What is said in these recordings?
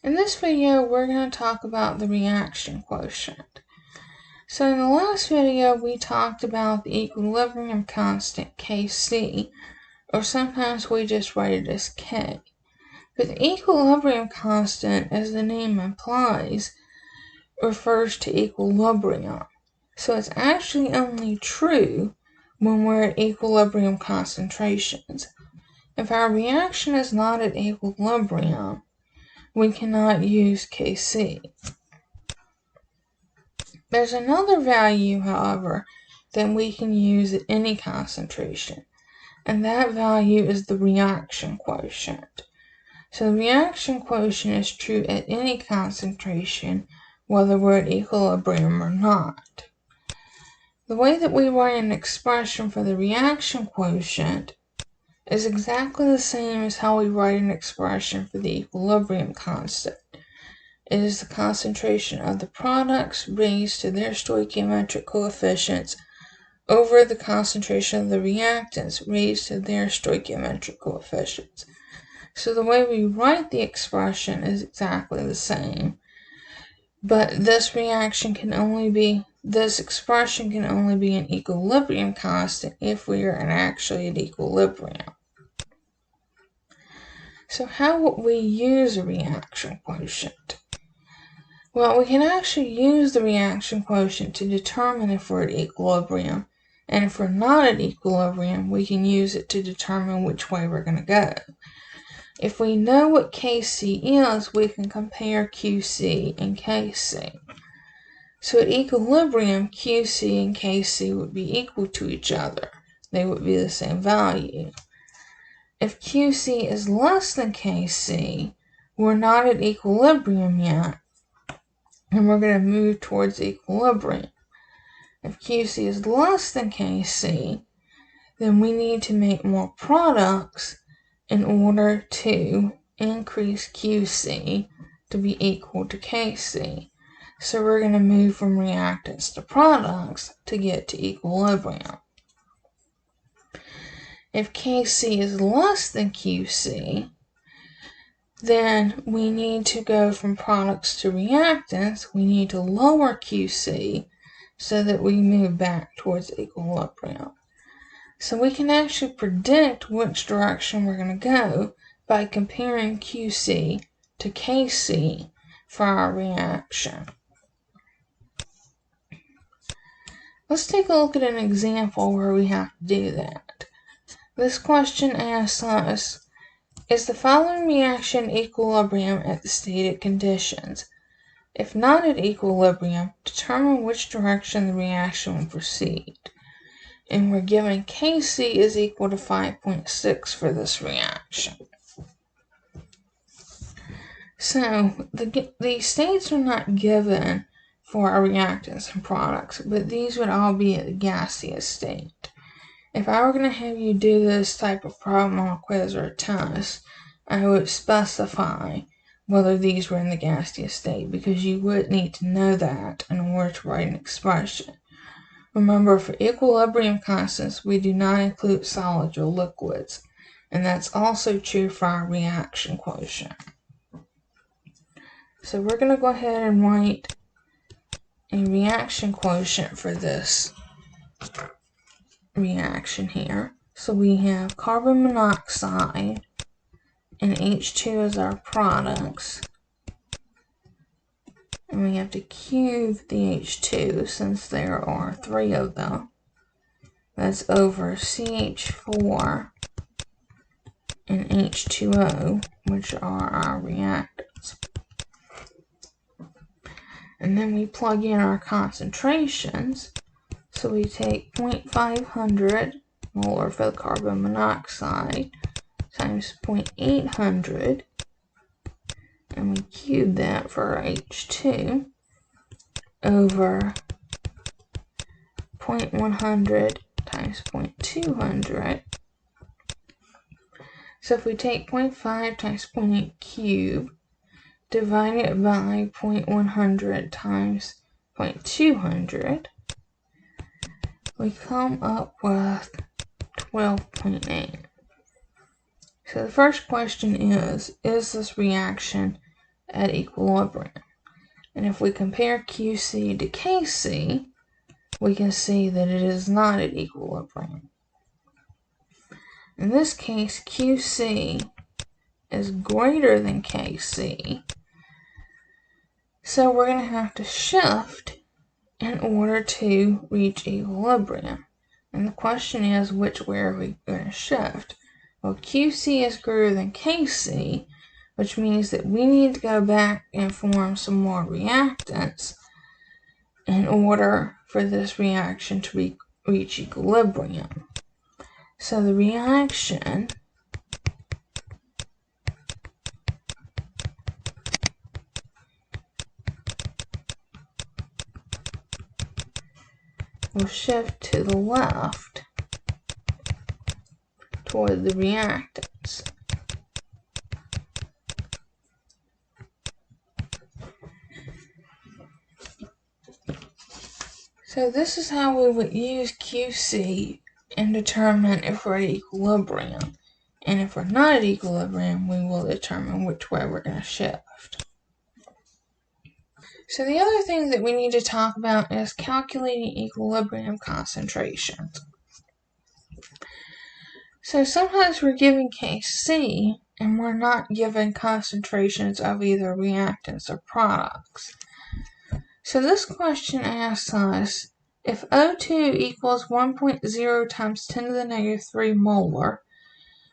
In this video, we're going to talk about the reaction quotient. So in the last video, we talked about the equilibrium constant Kc, or sometimes we just write it as K. But the equilibrium constant, as the name implies, refers to equilibrium. So it's actually only true when we're at equilibrium concentrations. If our reaction is not at equilibrium, we cannot use Kc. There's another value, however, that we can use at any concentration, and that value is the reaction quotient. So the reaction quotient is true at any concentration, whether we're at equilibrium or not. The way that we write an expression for the reaction quotient is exactly the same as how we write an expression for the equilibrium constant. It is the concentration of the products raised to their stoichiometric coefficients over the concentration of the reactants raised to their stoichiometric coefficients. So the way we write the expression is exactly the same, but this expression can only be an equilibrium constant if we are actually at equilibrium. So how would we use a reaction quotient? Well, we can actually use the reaction quotient to determine if we're at equilibrium, and if we're not at equilibrium, we can use it to determine which way we're going to go. If we know what Kc is, we can compare Qc and Kc. So at equilibrium, Qc and Kc would be equal to each other. They would be the same value. If Qc is less than Kc, we're not at equilibrium yet, and we're going to move towards equilibrium. If Qc is less than Kc, then we need to make more products in order to increase Qc to be equal to Kc. So we're going to move from reactants to products to get to equilibrium. If Kc is less than Qc, then we need to go from products to reactants. We need to lower Qc so that we move back towards equilibrium. So we can actually predict which direction we're going to go by comparing Qc to Kc for our reaction. Let's take a look at an example where we have to do that. This question asks us, is the following reaction equilibrium at the stated conditions? If not at equilibrium, determine which direction the reaction will proceed. And we're given Kc is equal to 5.6 for this reaction. So the states are not given for our reactants and products, but these would all be at the gaseous state. If I were going to have you do this type of problem on a quiz or a test, I would specify whether these were in the gaseous state, because you would need to know that in order to write an expression. Remember, for equilibrium constants, we do not include solids or liquids, and that's also true for our reaction quotient. So we're going to go ahead and write a reaction quotient for this reaction here. So we have carbon monoxide and H2 as our products, and we have to cube the H2 since there are 3 of them. That's over CH4 and H2O, which are our reactants. And then we plug in our concentrations. So we take 0.500 molar for the carbon monoxide times 0.800, and we cube that for our H2 over 0.100 times 0.200. So if we take 0.5 times 0.8 cubed, divide it by 0.100 times 0.200, we come up with 12.8. So the first question is this reaction at equilibrium. And if we compare QC to KC, we can see that it is not at equilibrium. In this case, QC is greater than KC, so we're going to have to shift in order to reach equilibrium. And the question is, which way are we going to shift? Well, QC is greater than KC, which means that we need to go back and form some more reactants in order for this reaction to reach equilibrium. So the reaction will shift to the left toward the reactants. So this is how we would use QC and determine if we're at equilibrium. And if we're not at equilibrium, we will determine which way we're going to shift. So the other thing that we need to talk about is calculating equilibrium concentrations. So sometimes we're given KC and we're not given concentrations of either reactants or products. So this question asks us, if O2 equals 1.0 times 10 to the negative 3 molar,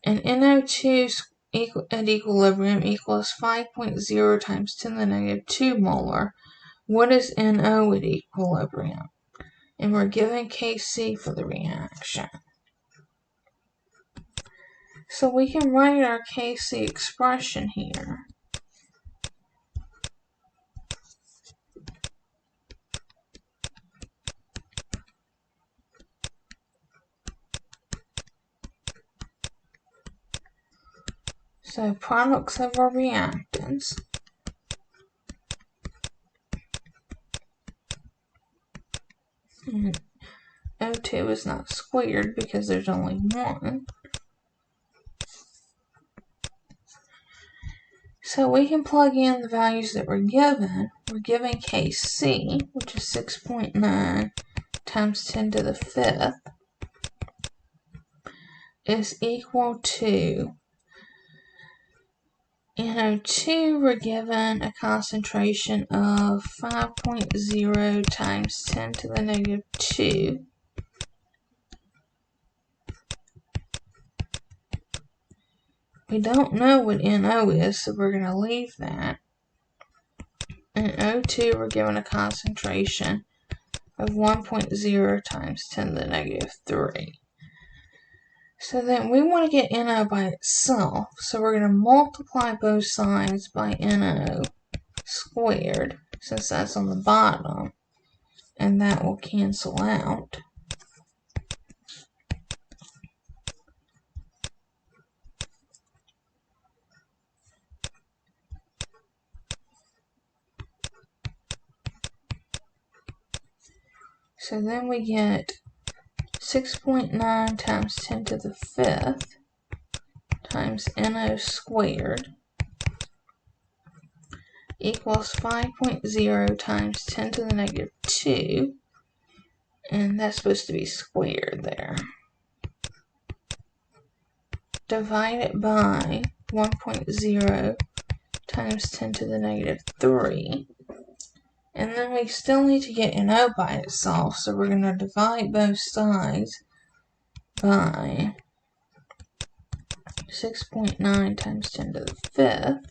and NO2 at equilibrium equals 5.0 times 10 to the negative 2 molar, what is NO at equilibrium? And we're given KC for the reaction. So we can write our KC expression here. So products of our reactants and O2 is not squared because there's only one. So we can plug in the values that we're given. We're given KC, which is 6.9 times 10 to the 5th, is equal to NO2, we're given a concentration of 5.0 times 10 to the negative 2. We don't know what NO is, so we're going to leave that. And O2, we're given a concentration of 1.0 times 10 to the negative 3. So then we want to get NO by itself, so we're going to multiply both sides by NO squared, since that's on the bottom, and that will cancel out. So then we get 6.9 times 10 to the 5th times NO squared equals 5.0 times 10 to the negative 2, and that's supposed to be squared there. Divided by 1.0 times 10 to the negative 3. And then we still need to get NO by itself, so we're going to divide both sides by 6.9 times 10 to the 5th.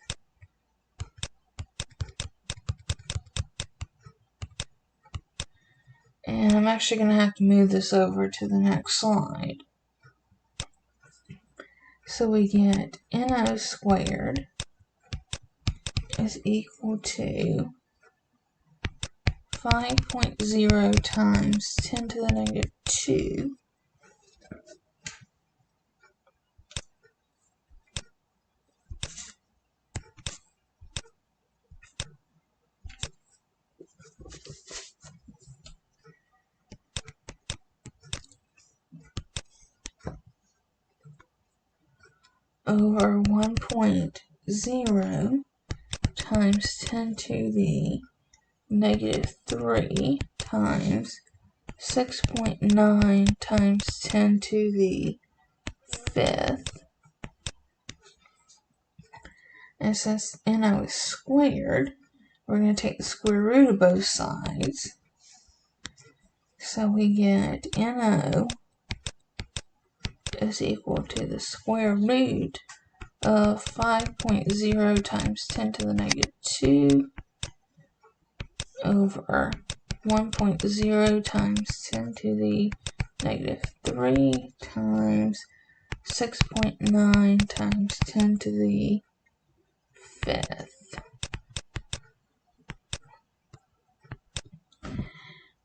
And I'm actually going to have to move this over to the next slide. So we get NO squared is equal to 5.0 times 10 to the negative 2 over 1.0 times 10 to the negative 3 times 6.9 times 10 to the 5th. And since NO is squared, we're going to take the square root of both sides. So we get NO is equal to the square root of 5.0 times 10 to the negative 2 over 1.0 times 10 to the negative 3 times 6.9 times 10 to the 5th.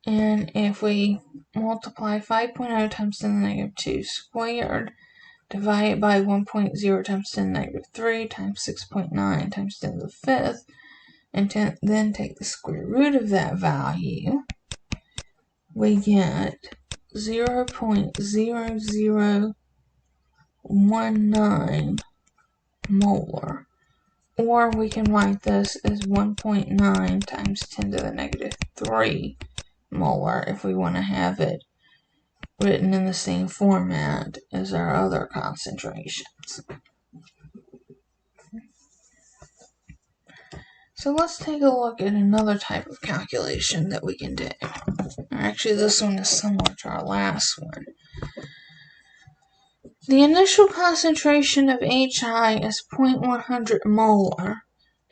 And if we multiply 5.0 times 10 to the negative 2 squared, divide it by 1.0 times 10 to the negative 3 times 6.9 times 10 to the 5th, and then take the square root of that value, we get 0.0019 molar. Or we can write this as 1.9 times 10 to the negative 3 molar if we want to have it written in the same format as our other concentrations. So let's take a look at another type of calculation that we can do. Actually, this one is similar to our last one. The initial concentration of HI is 0.100 molar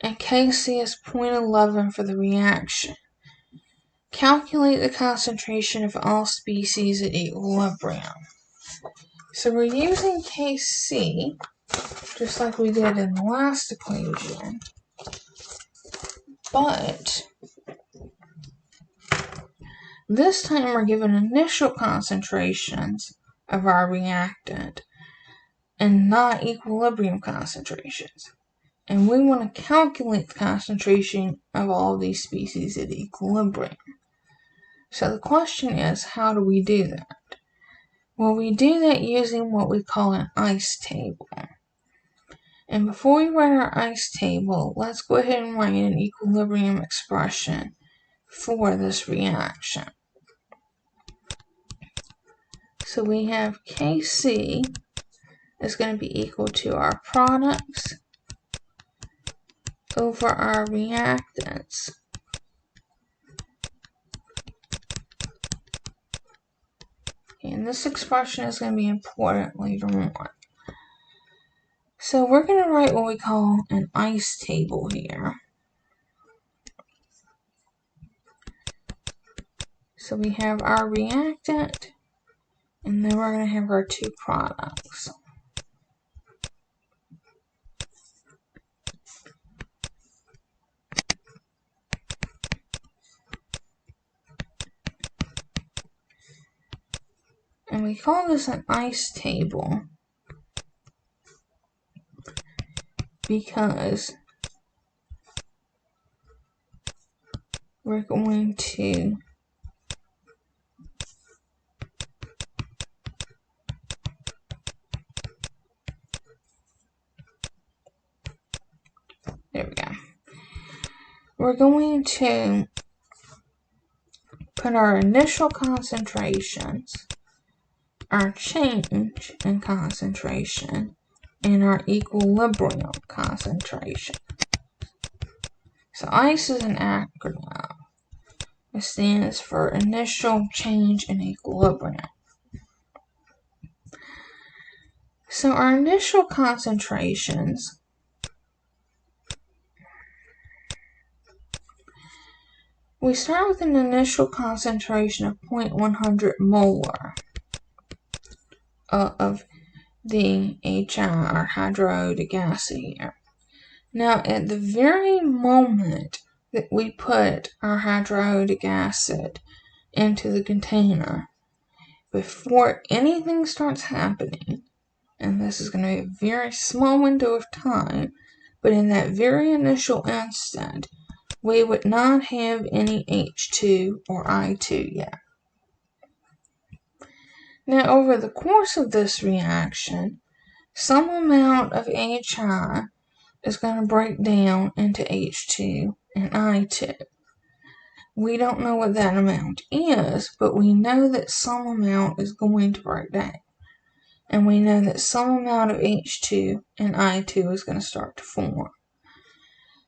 and Kc is 0.11 for the reaction. Calculate the concentration of all species at equilibrium. So we're using Kc, just like we did in the last equation, but this time we're given initial concentrations of our reactant and not equilibrium concentrations. And we want to calculate the concentration of all of these species at equilibrium. So the question is, how do we do that? Well, we do that using what we call an ice table. And before we write our ice table, let's go ahead and write an equilibrium expression for this reaction. So we have Kc is going to be equal to our products over our reactants. And this expression is going to be important later on. So we're going to write what we call an ice table here. So we have our reactant, and then we're going to have our two products. And we call this an ice table because we're going to we're going to put our initial concentrations, our change in concentration, and our equilibrium concentration. So ICE is an acronym. It stands for initial, change, and equilibrium. So our initial concentrations we start with an initial concentration of 0.100 molar of the HI, or hydroiodic acid here. Now, at the very moment that we put our hydroiodic acid into the container, before anything starts happening, and this is going to be a very small window of time, but in that very initial instant, we would not have any H2 or I2 yet. Now, over the course of this reaction, some amount of HI is going to break down into H2 and I2. We don't know what that amount is, but we know that some amount is going to break down. And we know that some amount of H2 and I2 is going to start to form.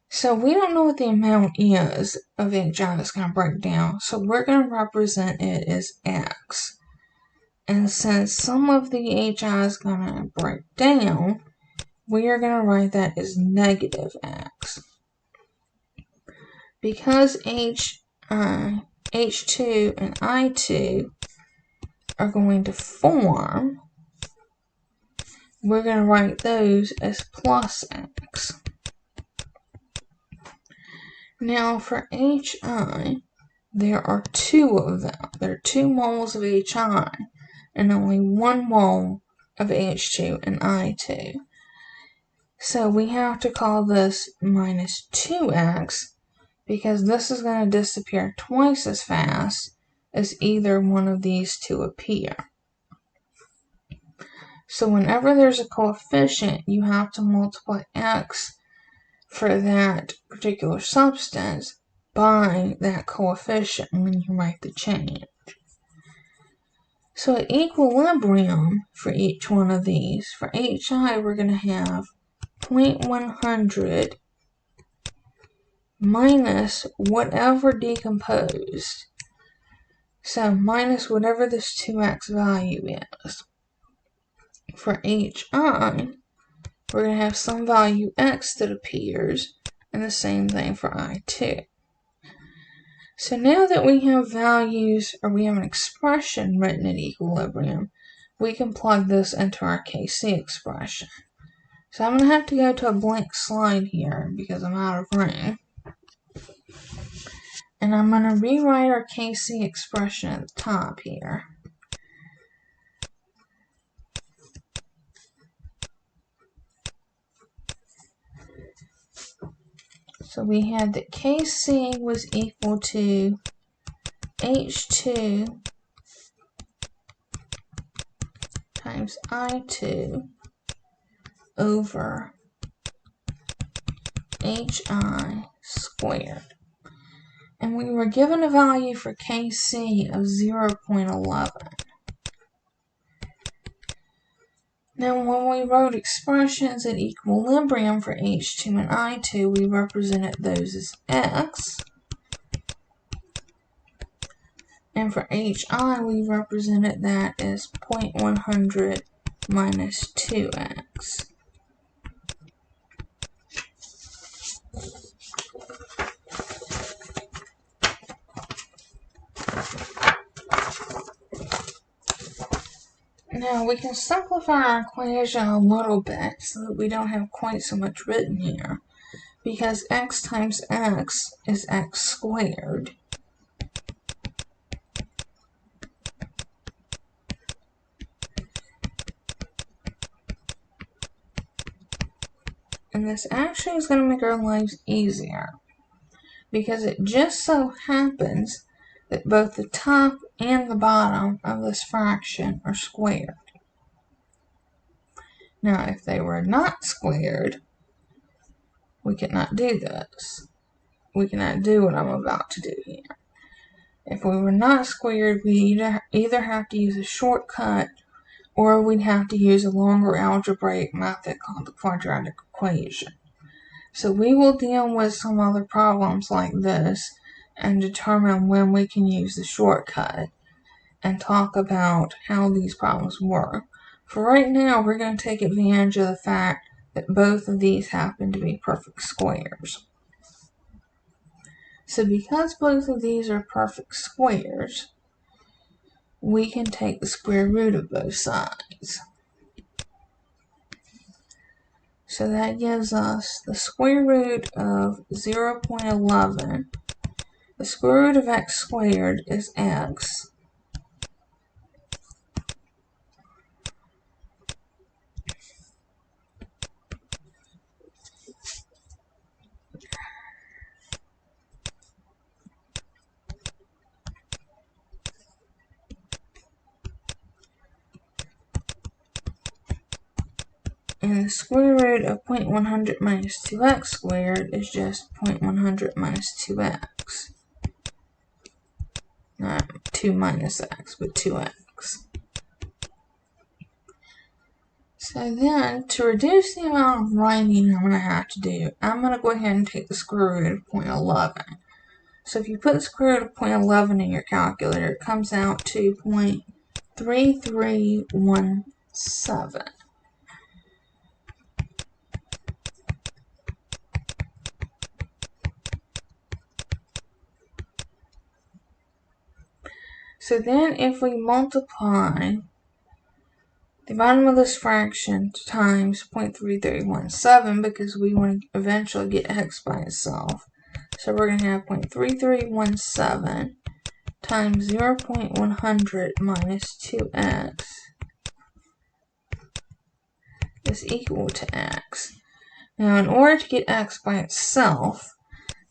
So we don't know what the amount is of HI that's going to break down, so we're going to represent it as X. And since some of the HI is going to break down, we are going to write that as negative X. Because H2 and I2 are going to form, we're going to write those as plus X. Now for HI, there are two of them. There are 2 moles of HI and only 1 mole of H2 and I2. So we have to call this minus 2X because this is going to disappear twice as fast as either one of these two appear. So whenever there's a coefficient, you have to multiply X for that particular substance by that coefficient when you write the change. So at equilibrium for each one of these, for HI we're going to have 0.100 minus whatever decomposed. So minus whatever this 2X value is. For HI, we're going to have some value X that appears, and the same thing for I2. So now that we have values, or we have an expression written at equilibrium, we can plug this into our Kc expression. So I'm going to have to go to a blank slide here because I'm out of room. And I'm going to rewrite our Kc expression at the top here. So we had that Kc was equal to H2 times I2 over HI squared. And we were given a value for Kc of 0.11. Now when we wrote expressions at equilibrium for H2 and I2, we represented those as X. And for HI, we represented that as 0.100 minus 2X. Now we can simplify our equation a little bit so that we don't have quite so much written here, because X times X is X squared. And this actually is going to make our lives easier, because it just so happens that both the top and the bottom of this fraction are squared. Now, if they were not squared, we could not do this. We cannot do what I'm about to do here. If we were not squared, we'd either have to use a shortcut or we'd have to use a longer algebraic method called the quadratic equation. So we will deal with some other problems like this and determine when we can use the shortcut and talk about how these problems work. For right now, we're going to take advantage of the fact that both of these happen to be perfect squares. So because both of these are perfect squares, we can take the square root of both sides. So that gives us the square root of 0.11. The square root of x squared is x. And the square root of 0.100 minus 2x squared is just 0.100 minus 2x. Not 2 minus x, but 2x. So then, to reduce the amount of writing I'm going to have to do, I'm going to go ahead and take the square root of 0.11. So if you put the square root of 0.11 in your calculator, it comes out to 0.3317. So then if we multiply the bottom of this fraction times 0.3317, because we want to eventually get x by itself. So we're going to have 0.3317 times 0.100 minus 2x is equal to x. Now in order to get x by itself,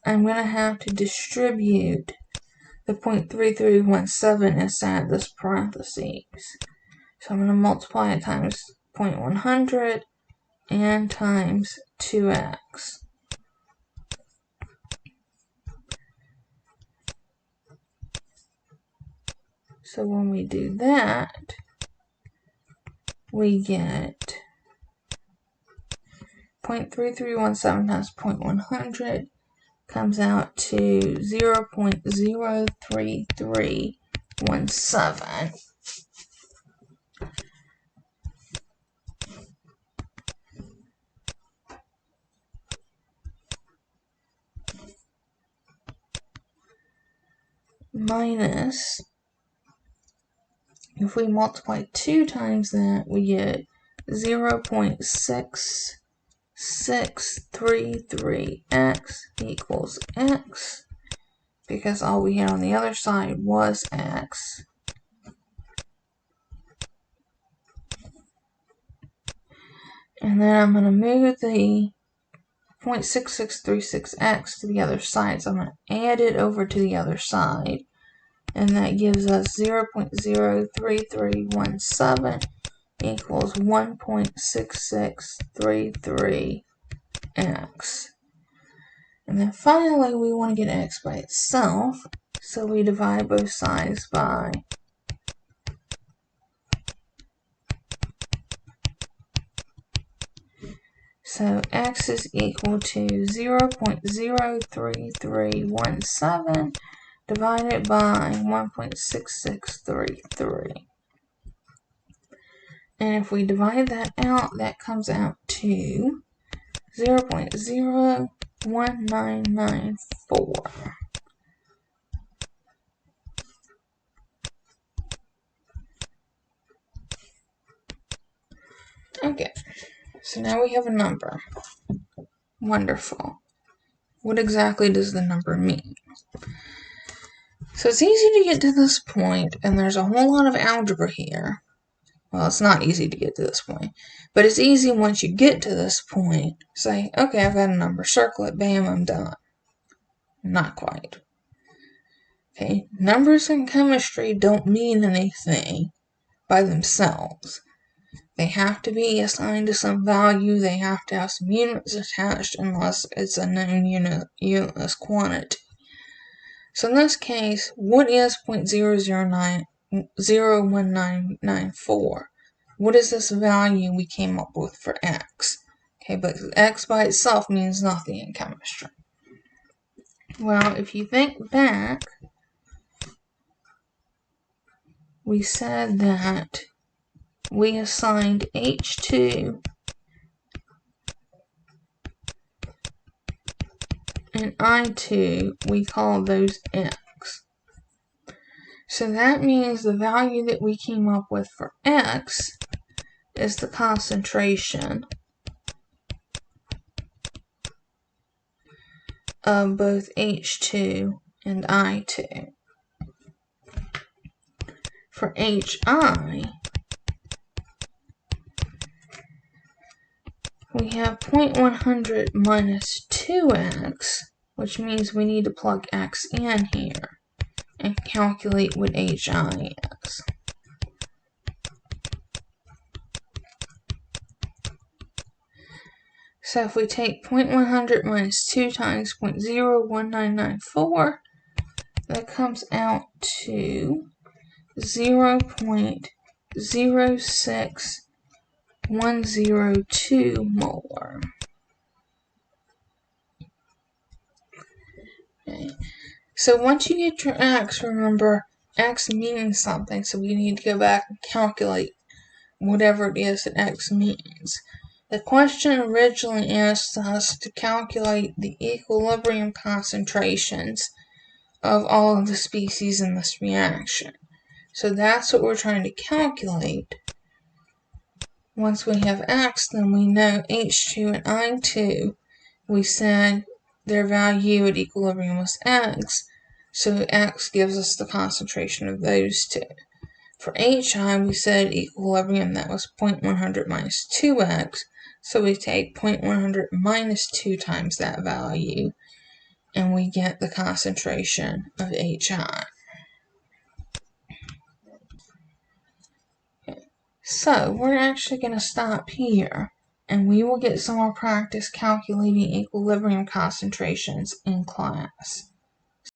I'm going to have to distribute the 0.3317 inside this parentheses. So I'm going to multiply it times 0.100 and times 2x. So when we do that, we get 0.3317 times 0.100 comes out to 0.03317. Minus, if we multiply 2 times that, we get 0.6633x equals x, because all we had on the other side was x. And then I'm going to move the 0.6636x to the other side, so I'm going to add it over to the other side. And that gives us 0.03317 equals 1.6633x. And then finally, we want to get x by itself, so we divide both sides by so x is equal to 0.03317 divided by 1.6633. And if we divide that out, that comes out to 0.01994. Okay, so now we have a number. Wonderful. What exactly does the number mean? So it's easy to get to this point, and there's a whole lot of algebra here. Well, it's not easy to get to this point, but it's easy once you get to this point. Say, okay, I've got a number, circle it, bam, I'm done. Not quite. Okay, numbers in chemistry don't mean anything by themselves. They have to be assigned to some value, they have to have some units attached unless it's a known unitless quantity. So in this case, what is 0.01994? What is this value we came up with for x? Okay, but x by itself means nothing in chemistry. Well, if you think back, we said that we assigned H2 and I2, we call those x. So that means the value that we came up with for x is the concentration of both H2 and I2. For HI, we have 0.100 minus 2x, which means we need to plug x in here and calculate what HI is. So if we take 0.100 minus 2 times 0.01994, that comes out to 0.06102 molar. Okay. So once you get your X, remember X means something, so we need to go back and calculate whatever it is that X means. The question originally asked us to calculate the equilibrium concentrations of all of the species in this reaction. So that's what we're trying to calculate. Once we have X, then we know H2 and I2. We said their value at equilibrium was X, so X gives us the concentration of those two. For HI, we said equilibrium, that was 0.100 minus 2x, so we take 0.100 minus 2 times that value, and we get the concentration of HI. Okay. So we're actually going to stop here, and we will get some more practice calculating equilibrium concentrations in class.